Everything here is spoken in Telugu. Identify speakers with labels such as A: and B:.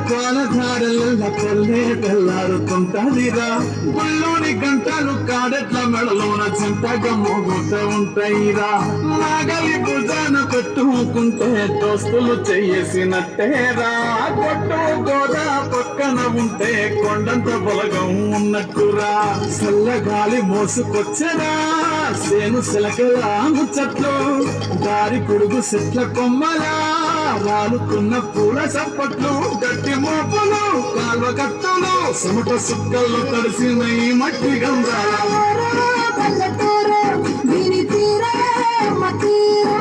A: పాలధారల పల్లె తెల్లారుతుంటదిరా గుళ్ళోని గంటలు కాడెట్ల మెడలోన చింతగా మోగుతూ ఉంటాయిరా నాగలి భుజాన పెట్టుకుంటే దోస్తులు చేసినట్టేరా కొట్టు గోడ పక్కన ఉంటే కొండంత బలగం ఉన్నట్టురా చల్లగాలి మోసుకొచ్చరా సేను సిలకలా ముచ్చట్లు దారి పొడుగు చెట్ల కొమ్మలా రాలుతున్న పూల చప్పట్లు గట్టి మోపులు కాల్వ కట్టులు చెమట సుక్కలు తడిసిన ఈ మట్టి గంధాల
B: పల్లెటూరు దీని తీరే మతీరు